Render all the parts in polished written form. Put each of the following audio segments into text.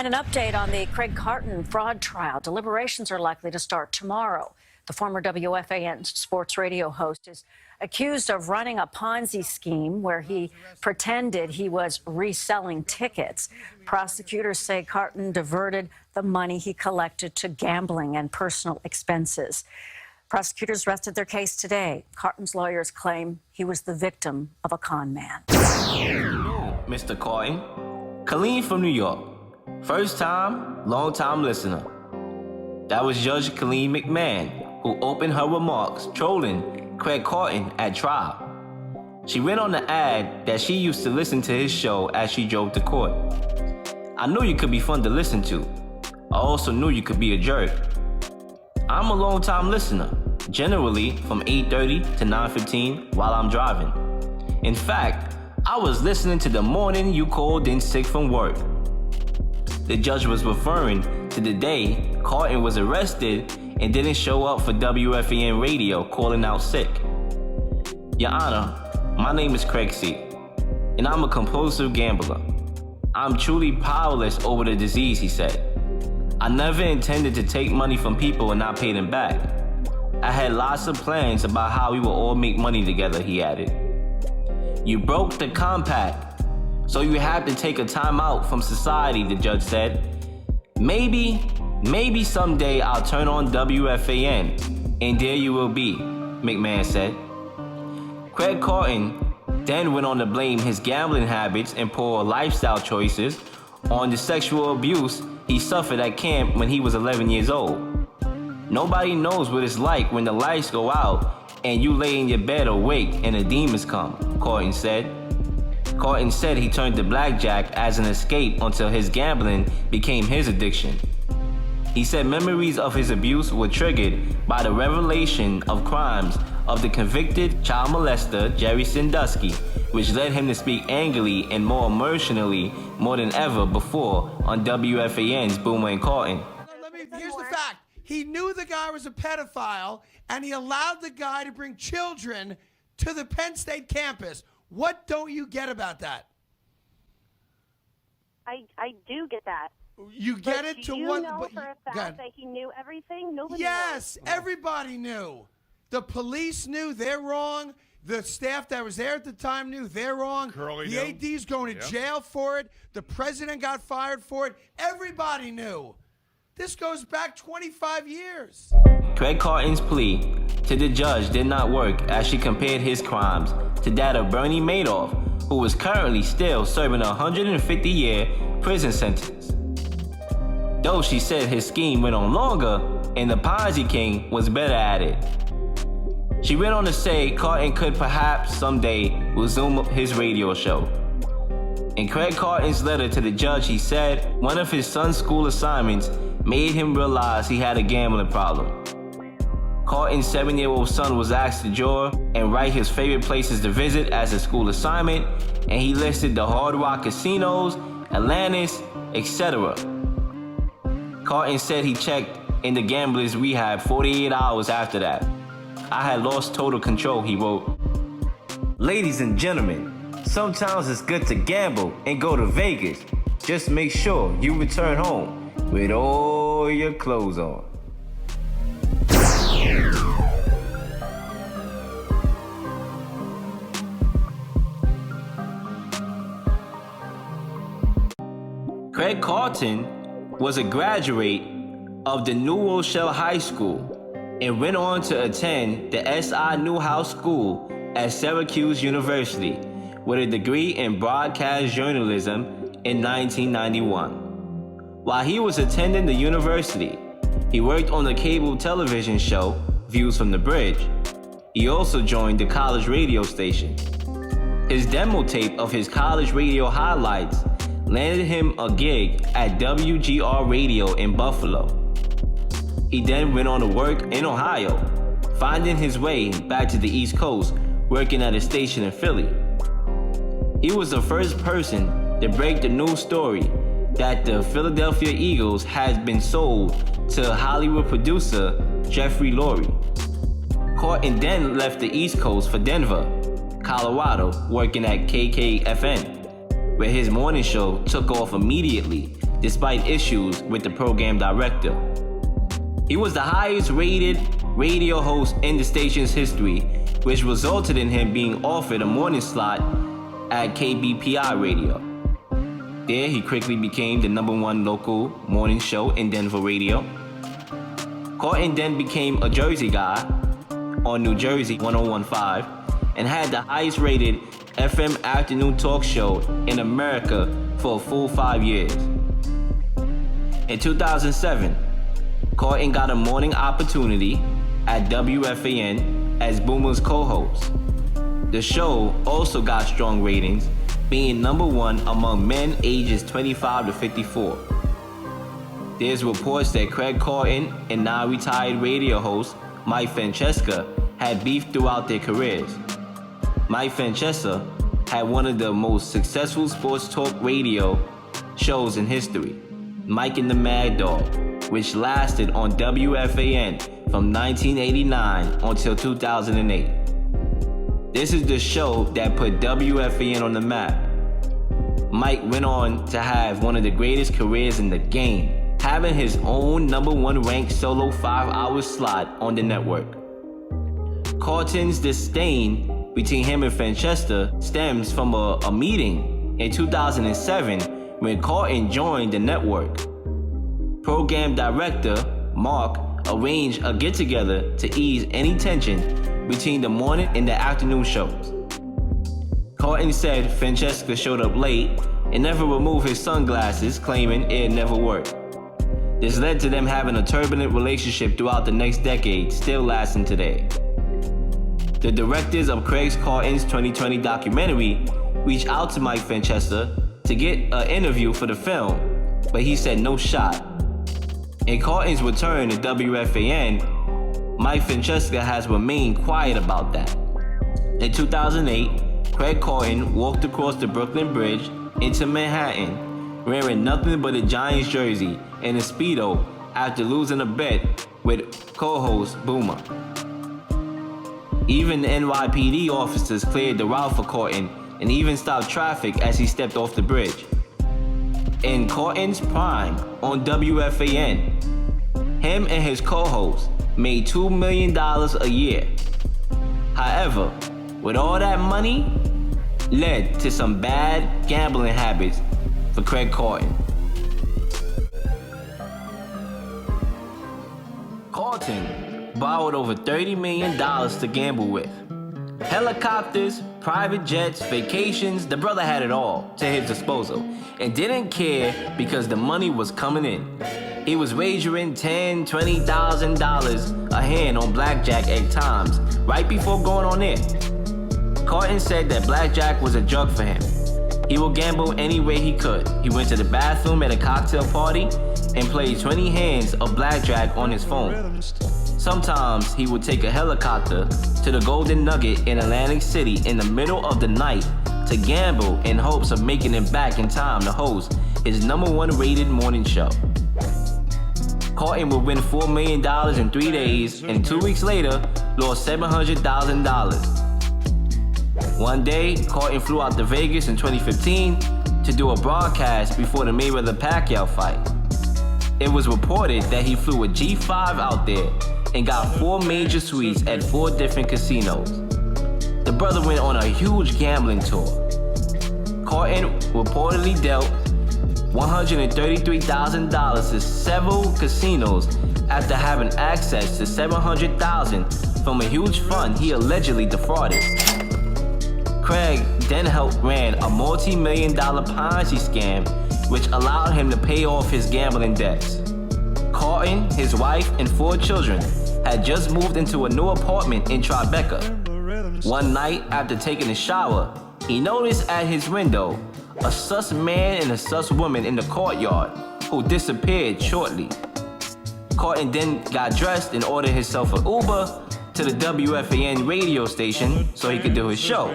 And an update on the Craig Carton fraud trial. Deliberations are likely to start tomorrow. The former WFAN sports radio host is accused of running a Ponzi scheme where he pretended he was reselling tickets. Prosecutors say Carton diverted the money he collected to gambling and personal expenses. Prosecutors rested their case today. Carton's lawyers claim he was the victim of a con man. Mr. Carton, Colleen from New York. First time, long time listener. That was Judge Colleen McMahon, who opened her remarks trolling Craig Carton at trial. She went on the ad that she used to listen to his show as she drove to court. I knew you could be fun to listen to. I also knew you could be a jerk. I'm a long time listener, generally from 8:30 to 9:15 while I'm driving. In fact, I was listening to the morning you called in sick from work. The judge was referring to the day Carton was arrested and didn't show up for WFAN radio calling out sick. Your Honor, my name is Craig C., and I'm a compulsive gambler. I'm truly powerless over the disease, he said. I never intended to take money from people and not pay them back. I had lots of plans about how we would all make money together, he added. You broke the compact, so you have to take a time out from society, the judge said. Maybe someday I'll turn on WFAN, and there you will be, McMahon said. Craig Carton then went on to blame his gambling habits and poor lifestyle choices on the sexual abuse he suffered at camp when he was 11 years old. Nobody knows what it's like when the lights go out and you lay in your bed awake and the demons come, Carton said. Carton said he turned to blackjack as an escape until his gambling became his addiction. He said memories of his abuse were triggered by the revelation of crimes of the convicted child molester Jerry Sandusky, which led him to speak angrily and more emotionally more than ever before on WFAN's Boomer and Carton. Here's the fact. He knew the guy was a pedophile, and he allowed the guy to bring children to the Penn State campus. What don't you get about that? I do get that. You get it to what? Do you know for a fact that he knew everything? Nobody Yes, knows. everybody knew. The police knew they're wrong. The staff that was there at the time knew they're wrong. Curly the knew. AD's going to jail for it. The president got fired for it. Everybody knew. This goes back 25 years. Craig Carton's plea to the judge did not work as she compared his crimes to that of Bernie Madoff, who was currently still serving a 150-year prison sentence. Though she said his scheme went on longer and the Ponzi King was better at it. She went on to say Carton could perhaps someday resume his radio show. In Craig Carton's letter to the judge, he said one of his son's school assignments made him realize he had a gambling problem. Carton's 7-year-old son was asked to draw and write his favorite places to visit as a school assignment, and he listed the Hard Rock casinos, Atlantis, etc. Carton said he checked in the gambler's rehab 48 hours after that. I had lost total control, he wrote. Ladies and gentlemen, sometimes it's good to gamble and go to Vegas. Just make sure you return home with all your clothes on. Craig Carton was a graduate of the New Rochelle High School and went on to attend the S.I. Newhouse School at Syracuse University with a degree in broadcast journalism in 1991. While he was attending the university, he worked on the cable television show Views from the Bridge. He also joined the college radio station. His demo tape of his college radio highlights landed him a gig at WGR Radio in Buffalo. He then went on to work in Ohio, finding his way back to the East Coast, working at a station in Philly. He was the first person to break the news story that the Philadelphia Eagles had been sold to Hollywood producer Jeffrey Lurie. Carton then left the East Coast for Denver, Colorado, working at KKFN, where his morning show took off immediately despite issues with the program director. He was the highest rated radio host in the station's history, which resulted in him being offered a morning slot at KBPI Radio. There, he quickly became the #1 local morning show in Denver radio. Carton then became a Jersey guy on New Jersey 1015 and had the highest rated FM afternoon talk show in America for a full 5 years. In 2007, Carton got a morning opportunity at WFAN as Boomer's co-host. The show also got strong ratings, being #1 among men ages 25 to 54. There's reports that Craig Carton and now-retired radio host Mike Francesa had beef throughout their careers. Mike Francesa had one of the most successful sports talk radio shows in history, Mike and the Mad Dog, which lasted on WFAN from 1989 until 2008. This is the show that put WFAN on the map. Mike went on to have one of the greatest careers in the game, having his own #1 ranked solo 5-hour slot on the network. Carton's disdain between him and Francesa stems from a meeting in 2007 when Carton joined the network. Program director Mark arranged a get-together to ease any tension between the morning and the afternoon shows. Carton said Francesa showed up late and never removed his sunglasses, claiming it never worked. This led to them having a turbulent relationship throughout the next decade, still lasting today. The directors of Craig Carton's 2020 documentary reached out to Mike Francesa to get an interview for the film, but he said no shot. In Carton's return to WFAN, Mike Francesa has remained quiet about that. In 2008, Craig Carton walked across the Brooklyn Bridge into Manhattan wearing nothing but a Giants jersey and a Speedo after losing a bet with co-host Boomer. Even the NYPD officers cleared the route for Carton and even stopped traffic as he stepped off the bridge. In Carton's prime on WFAN, him and his co-host made $2 million a year. However, with all that money, led to some bad gambling habits for Craig Carton. Carton borrowed over $30 million to gamble with. Helicopters, private jets, vacations, the brother had it all to his disposal and didn't care because the money was coming in. He was wagering $10,000, $20,000 a hand on blackjack at times, right before going on air. Carton said that blackjack was a drug for him. He would gamble any way he could. He went to the bathroom at a cocktail party and played 20 hands of blackjack on his phone. Sometimes he would take a helicopter to the Golden Nugget in Atlantic City in the middle of the night to gamble in hopes of making it back in time to host his #1 rated morning show. Carton would win $4 million in 3 days and 2 weeks later lost $700,000. One day, Carton flew out to Vegas in 2015 to do a broadcast before the Mayweather-Pacquiao fight. It was reported that he flew a G5 out there and got 4 major suites at 4 different casinos. The brother went on a huge gambling tour. Carton reportedly dealt $133,000 to several casinos after having access to $700,000 from a huge fund he allegedly defrauded. Craig then helped ran a multi-million-dollar Ponzi scam which allowed him to pay off his gambling debts. Carton, his wife, and 4 children had just moved into a new apartment in Tribeca. One night, after taking a shower, he noticed at his window a sus man and a sus woman in the courtyard who disappeared shortly. Carton then got dressed and ordered himself an Uber to the WFAN radio station so he could do his show.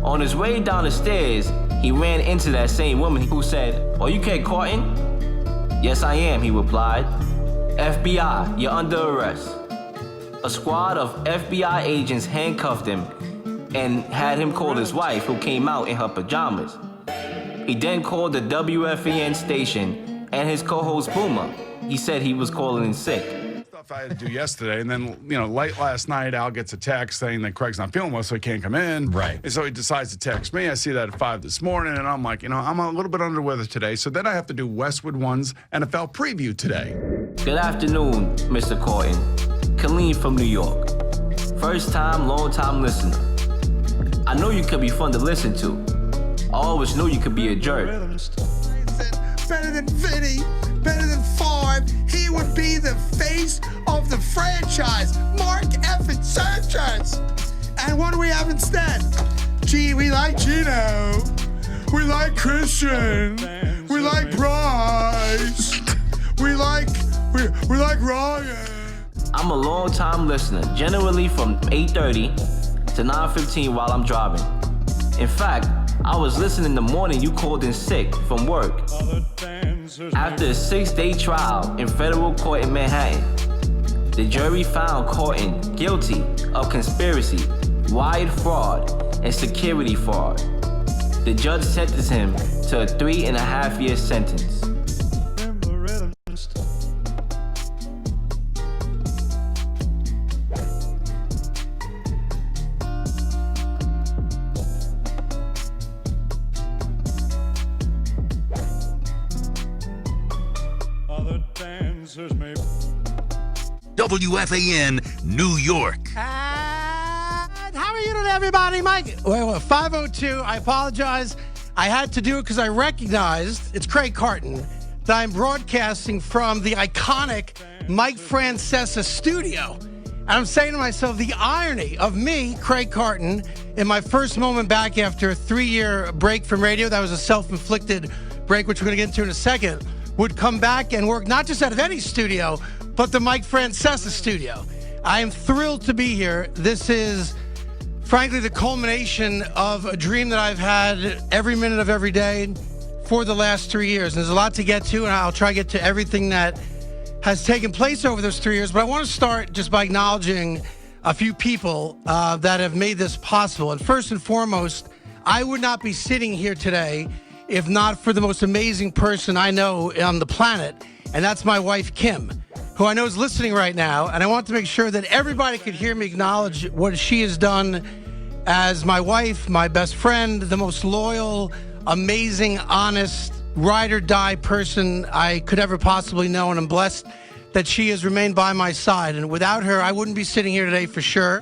On his way down the stairs, he ran into that same woman who said, "Are you Craig Carton?" "Yes, I am," he replied. "FBI, you're under arrest." A squad of FBI agents handcuffed him and had him call his wife, who came out in her pajamas. He then called the WFAN station and his co-host Boomer. He said he was calling in sick. Stuff I had to do yesterday, and then, late last night, Al gets a text saying that Craig's not feeling well, so he can't come in. Right. And so he decides to text me. I see that at 5 this morning, and I'm like, I'm a little bit under the weather today, so then I have to do Westwood One's NFL preview today. Good afternoon, Mr. Carton. Colleen from New York. First time, long time listener. I know you could be fun to listen to. I always knew you could be a jerk. Better than Vinny, better than Favre. He would be the face of the franchise. Mark effing Sanchez. And what do we have instead? Gee, we like Gino. We like Christian. We like Bryce. We like Ryan. I'm a long time listener, generally from 8:30 to 9:15 while I'm driving. In fact, I was listening the morning you called in sick from work. After a 6-day trial in federal court in Manhattan, the jury found Carton guilty of conspiracy, wire fraud, and security fraud. The judge sentenced him to a 3.5-year sentence. WFAN, New York. And how are you doing, everybody? Mike, 502. I apologize. I had to do it because I recognized, it's Craig Carton, that I'm broadcasting from the iconic Mike Francesa studio. And I'm saying to myself, the irony of me, Craig Carton, in my first moment back after a 3-year break from radio, that was a self-inflicted break, which we're going to get into in a second, would come back and work not just out of any studio, but the Mike Francesa studio. I am thrilled to be here. This is, frankly, the culmination of a dream that I've had every minute of every day for the last 3 years. And there's a lot to get to, and I'll try to get to everything that has taken place over those 3 years. But I want to start just by acknowledging a few people that have made this possible. And first and foremost, I would not be sitting here today if not for the most amazing person I know on the planet, and that's my wife, Kim, who I know is listening right now. And I want to make sure that everybody could hear me acknowledge what she has done as my wife, my best friend, the most loyal, amazing, honest, ride or die person I could ever possibly know. And I'm blessed that she has remained by my side. And without her, I wouldn't be sitting here today for sure.